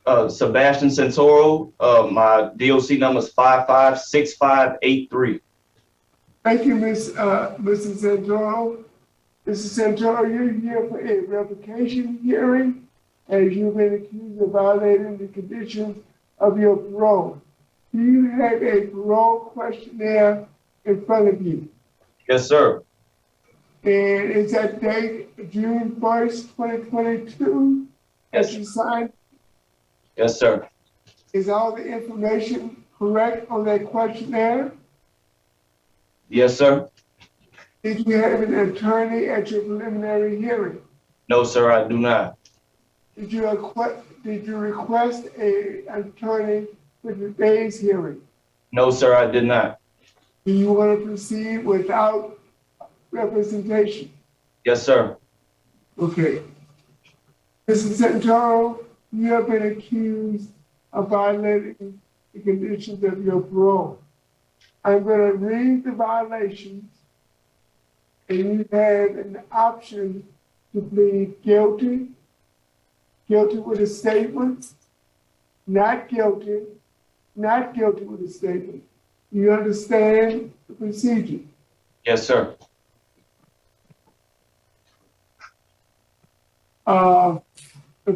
Sebastian Santoro. My DOC number is 556583. Thank you, Mrs. Santoro. Mrs. Santoro, you're here for a revocation hearing as you've been accused of violating the conditions of your parole. Do you have a parole questionnaire in front of you? Yes, sir. And is that date June 1st, 2022? Yes. That you signed? Yes, sir. Is all the information correct on that questionnaire? Yes, sir. Did you have an attorney at your preliminary hearing? No, sir, I do not. Did you request an attorney for today's hearing? No, sir, I did not. Do you want to proceed without representation? Yes, sir. Okay. Mrs. Santoro, you have been accused of violating the conditions of your parole. I'm going to read the violations, and you have an option to plead guilty, guilty with a statement, not guilty, not guilty with a statement. You understand the procedure? Yes, sir. The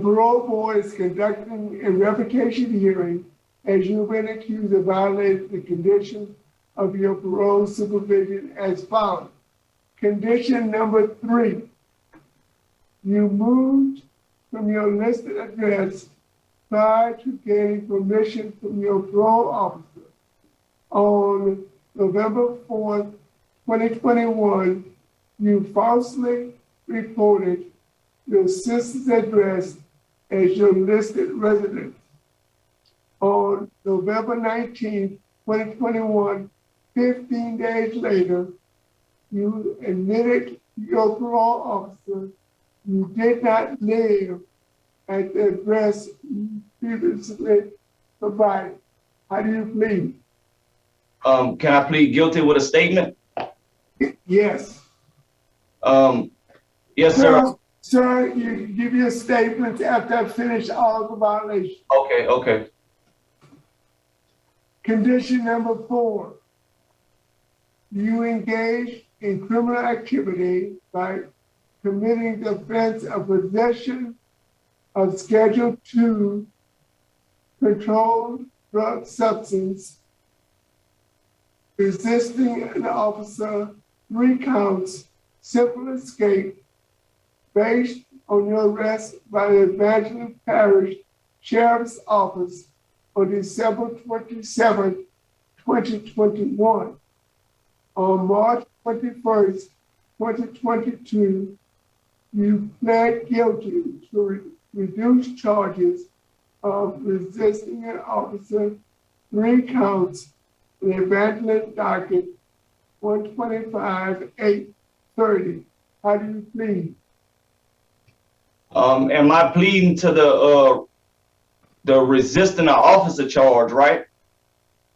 parole board is conducting a revocation hearing as you've been accused of violating the conditions of your parole supervision as follows. Condition number 3, you moved from your listed address prior to gaining permission from your parole officer on November 4th, 2021. You falsely reported your sister's address as your listed residence. On November 19th, 2021, 15 days later, you admitted to your parole officer you did not live at the address you previously provided. How do you plead? Can I plead guilty with a statement? Yes. Yes, sir. Sir, you give your statements after I finish all the violations. Okay, okay. Condition number 4, you engage in criminal activity by committing the offense of possession of Schedule II controlled drug substance, resisting an officer, 3 counts, simple escape, based on your arrest by the Evangeline Parish Sheriff's Office on December 27, 2021. On March 21st, 2022, you pled guilty to reduced charges of resisting an officer, 3 counts, in Evangeline docket 125-830. How do you plead? Am I pleading to the resisting an officer charge, right?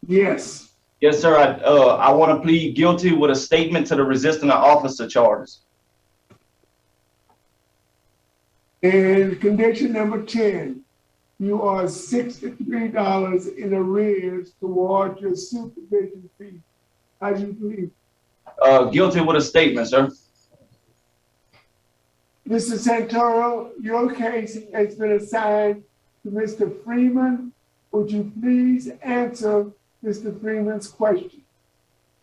Yes. Yes, sir. I want to plead guilty with a statement to the resisting an officer charges. And condition number 10, you are $63 in arrears toward your supervision fee. How do you plead? Guilty with a statement, sir. Mr. Santoro, your case has been assigned to Mr. Freeman. Would you please answer Mr. Freeman's question?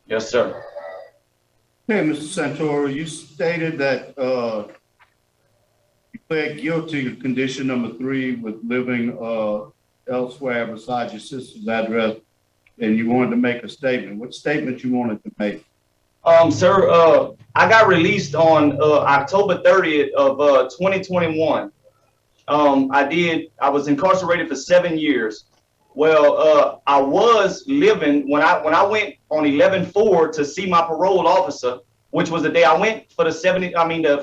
Yes, sir. Hey, Mr. Santoro, you stated that you pled guilty to condition number 3 with living elsewhere besides your sister's address, and you wanted to make a statement. What statement you wanted to make? Sir, I got released on October 30th of 2021. I was incarcerated for 7 years. Well, I was living when I went on 11/4 to see my parole officer, which was the day I went for the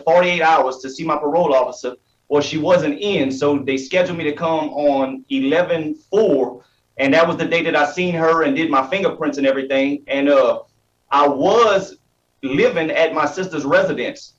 48 hours to see my parole officer. Well, she wasn't in, so they scheduled me to come on 11/4, and that was the day that I seen her and did my fingerprints and everything. And I was living at my sister's residence.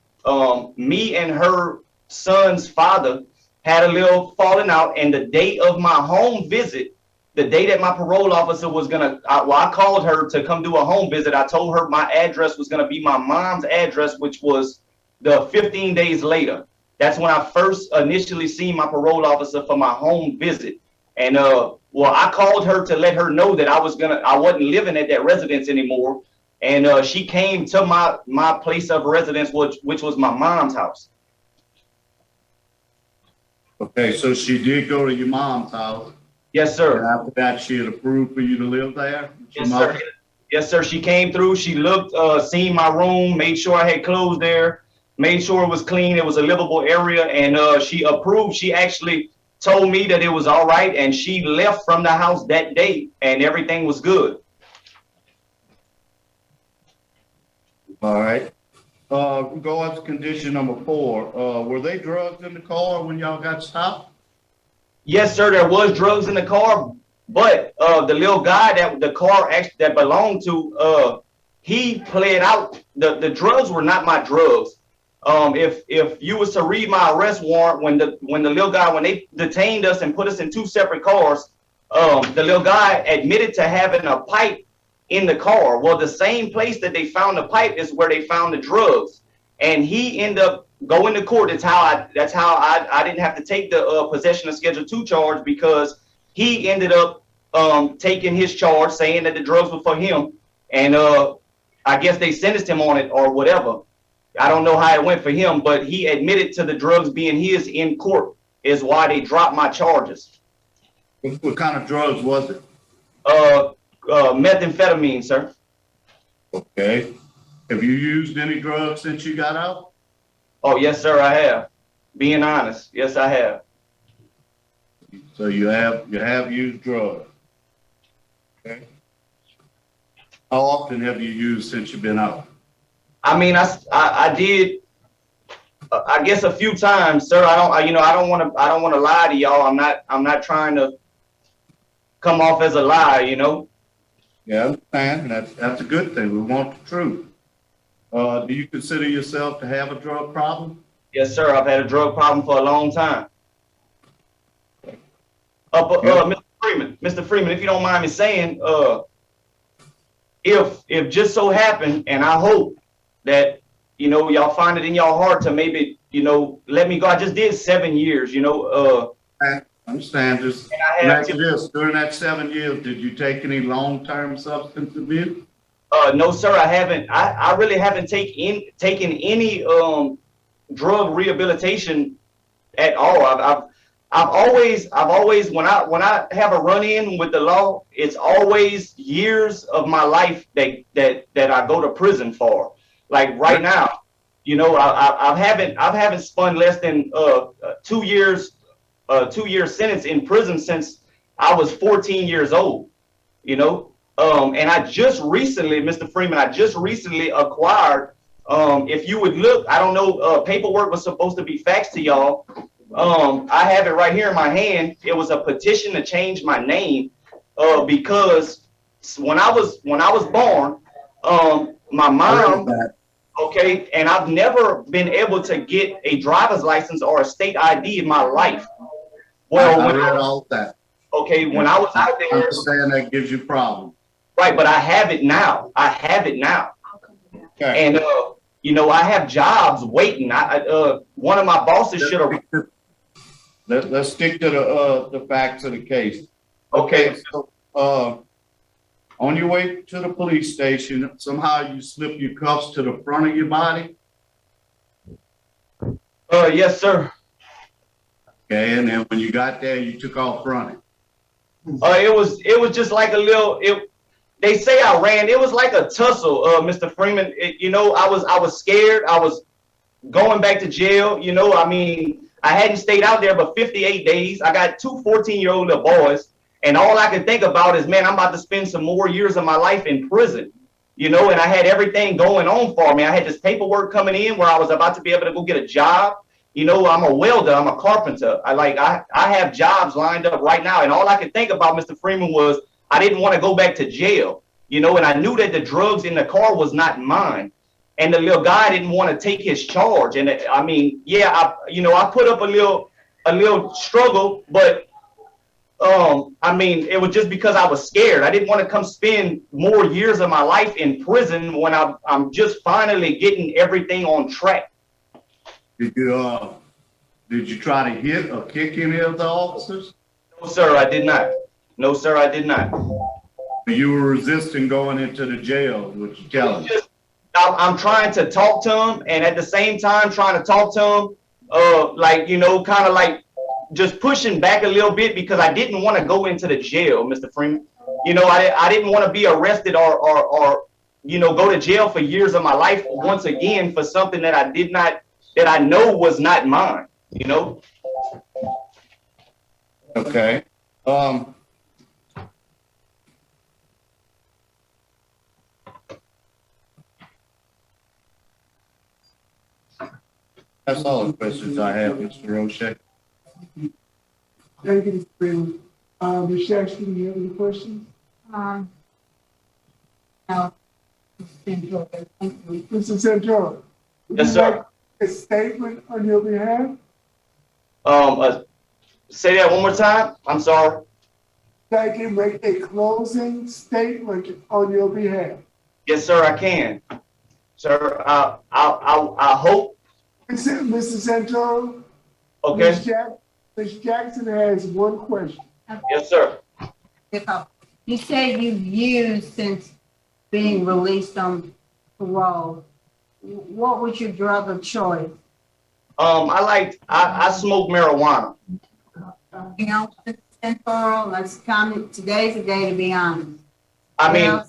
Me and her son's father had a little falling out, and the day of my home visit, the day that my parole officer was I called her to come do a home visit. I told her my address was gonna be my mom's address, which was the 15 days later. That's when I first initially seen my parole officer for my home visit. And well, I called her to let her know that I wasn't living at that residence anymore. And she came to my place of residence, which was my mom's house. Okay, so she did go to your mom's house. Yes, And sir. after that, she had approved for you to live there? Yes, sir. Yes, sir. She came through. She looked, seen my room, made sure I had clothes there, made sure it was clean. It was a livable area, and she approved. She actually told me that it was all right, and she left from the house that day, and everything was good. All right. Go on to condition number 4. Were they drugs in the car when y'all got stopped? Yes, sir. There was drugs in the car, but the little guy that the car actually that belonged to, he played out. The drugs were not my drugs. If you was to read my arrest warrant, when they detained us and put us in 2 separate cars, the little guy admitted to having a pipe in the car. Well, the same place that they found the pipe is where they found the drugs, and he ended up going to court. That's how I didn't have to take the possession of Schedule 2 charge, because he ended up taking his charge, saying that the drugs were for him, and I guess they sentenced him on it or whatever. I don't know how it went for him, but he admitted to the drugs being his in court, is why they dropped my charges. What kind of drugs was it? Methamphetamine, sir. Okay. Have you used any drugs since you got out? Oh, yes, sir, I have. Being honest, yes, I have. So you have used drugs. Okay. How often have you used since you've been out? I mean, I did, I guess a few times, sir. I don't want to lie to y'all. I'm not trying to come off as a liar, you know. Yeah, I understand. That's a good thing. We want the truth. Do you consider yourself to have a drug problem? Yes, sir. I've had a drug problem for a long time. Mr. Freeman, if you don't mind me saying, if just so happened, and I hope that, y'all find it in your heart to maybe, let me go. I just did 7 years, I understand. Just answer this. During that 7 years, did you take any long-term substance abuse? No, sir, I haven't. I really haven't taken any drug rehabilitation at all. I've always when I have a run-in with the law, it's always years of my life that I go to prison for. Like right now, I haven't spun less than 2 years 2-year sentence in prison since I was 14 years old. And I just recently, Mr. Freeman, acquired, if you would look, I don't know, paperwork was supposed to be faxed to y'all. I have it right here in my hand. It was a petition to change my name, because when I was born, my mom, okay, and I've never been able to get a driver's license or a state ID in my life. Well, I read all that. Okay, when I was out there, I understand that gives you problems. Right, but I have it now. Okay. And I have jobs waiting. One of my bosses should have. Let's stick to the facts of the case. Okay. So, on your way to the police station, somehow you slip your cuffs to the front of your body. Yes, sir. Okay, and then when you got there, you took off running. It was just like a little. They say I ran. It was like a tussle, Mr. Freeman. I was scared. I was going back to jail. I mean, I hadn't stayed out there but 58 days. I got 2 14-year-old little boys, and all I could think about is, man, I'm about to spend some more years of my life in prison. And I had everything going on for me. I had this paperwork coming in where I was about to be able to go get a job. I'm a welder. I'm a carpenter. I have jobs lined up right now. And all I could think about, Mr. Freeman, was I didn't want to go back to jail, and I knew that the drugs in the car was not mine. And the little guy didn't want to take his charge. And I mean, yeah, I put up a little, a little struggle, but I mean, it was just because I was scared. I didn't want to come spend more years of my life in prison when I'm just finally getting everything on track. Did you try to hit or kick any of the officers? No, sir, I did not. No, sir, I did not. You were resisting going into the jail, what you tell them? I'm trying to talk to him, and at the same time trying to talk to him, like, you know, kind of like just pushing back a little bit because I didn't want to go into the jail, Mr. Freeman. You know, I didn't want to be arrested or you know, go to jail for years of my life once again for something that I know was not mine, you know? Okay. That's all the questions I have, Mr. Roche. Thank you, Mr. Freeman. Ms. Jackson, do you have any questions? No. Thank you. Mr. Santoro? Would Yes, you sir. like a statement on your behalf? Say that one more time. I'm sorry. I can make a closing statement on your behalf. Yes, sir, I can. Sir, I hope. Mr. Santoro? Okay. Ms. Jackson has one question. Yes, sir. You said you've used since being released on parole. What was your drug of choice? I smoke marijuana. You know, Central, let's come, today's the day to be honest. I mean,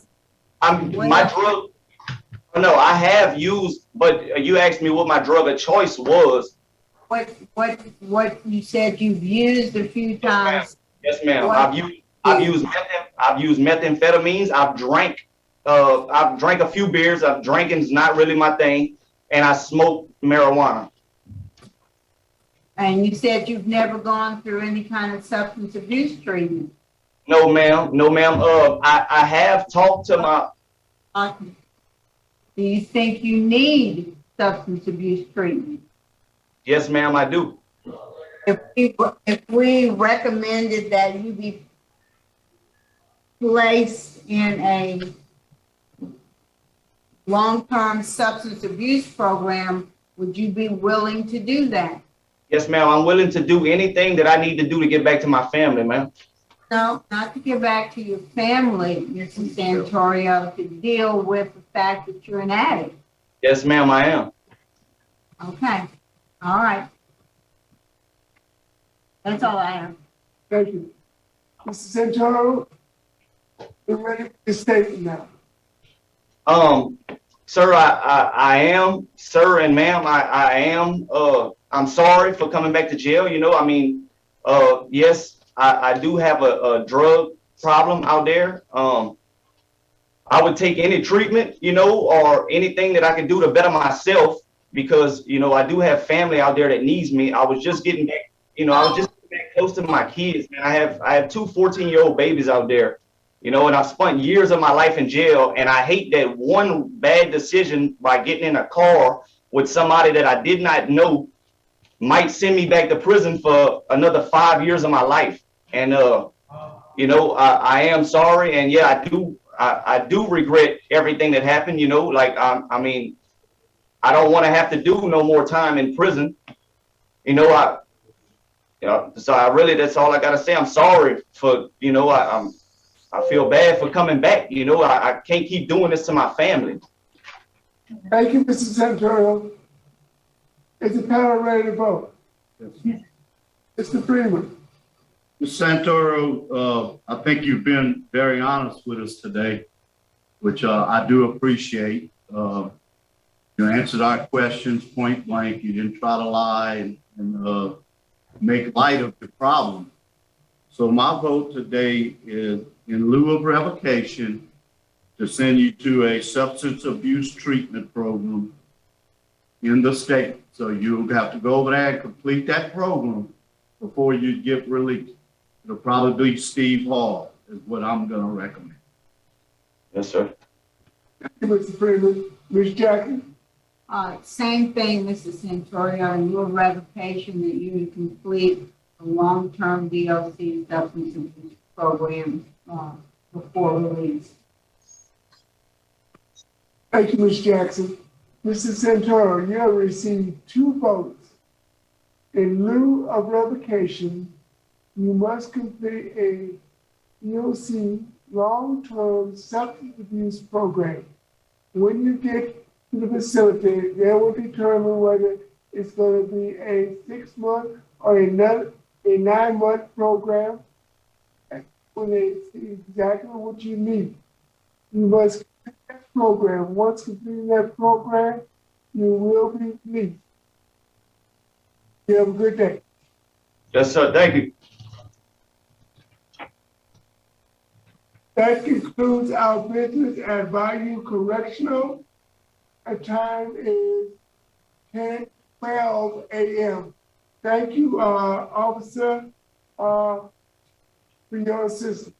Well, my drug, no, I have used, but you asked me what my drug of choice was. What you said you've used a few times. Yes, ma'am. What? I've used methamphetamines. I've drank a few beers. Drinking's not really my thing, and I smoke marijuana. And you said you've never gone through any kind of substance abuse treatment. No, ma'am. No, ma'am. I have talked to my. Do you think you need substance abuse treatment? Yes, ma'am, I do. If we recommended that you be placed in a long-term substance abuse program, would you be willing to do that? Yes, ma'am. I'm willing to do anything that I need to do to get back to my family, ma'am. No, not to get back to your family, Mrs. Santorio, to deal with the fact that you're an addict. Yes, ma'am, I am. Okay, all right. That's all I have. Thank you. Mr. Santoro, we're ready for your statement now. Sir, I am, sir and ma'am, I am, I'm sorry for coming back to jail. You know, I mean, yes, I do have a drug problem out there. I would take any treatment, you know, or anything that I can do to better myself because, you know, I do have family out there that needs me. I was just getting back, you know, I was just getting back close to my kids, man. I have two 14-year-old babies out there. You know, and I've spent years of my life in jail, and I hate that one bad decision by getting in a car with somebody that I did not know might send me back to prison for another 5 years of my life. And, you know, I am sorry. And yeah, I do regret everything that happened, you know, like, I mean, I don't want to have to do no more time in prison. You know, so I really, that's all I got to say. I'm sorry for, you know, I feel bad for coming back. You know, I can't keep doing this to my family. Thank you, Mr. Santoro. Is the panel ready to vote? Yes. Mr. Freeman? Mr. Santoro, I think you've been very honest with us today, which I do appreciate. You answered our questions point blank. You didn't try to lie and make light of the problem. So my vote today is in lieu of revocation to send you to a substance abuse treatment program in the state. So you'll have to go over there and complete that program before you get released. It'll probably be Steve Hall is what I'm going to recommend. Yes, sir. Thank you, Mr. Freeman. Ms. Jackson? Same thing, Mrs. Santorio, your revocation that you complete a long-term DOC substance abuse program, before release. Thank you, Ms. Jackson. Mrs. Santoro, you have received 2 votes. In lieu of revocation, you must complete a DOC long-term substance abuse program. When you get to the facility, they will determine whether it's going to be a 6-month or a 9-month program. When they see exactly what you need, you must complete that program. Once completing that program, you will be released. You have a good day. Yes, sir. Thank you. That concludes our business at Bayou Correctional. The time is 10:12 a.m. Thank you, officer, for your assistance.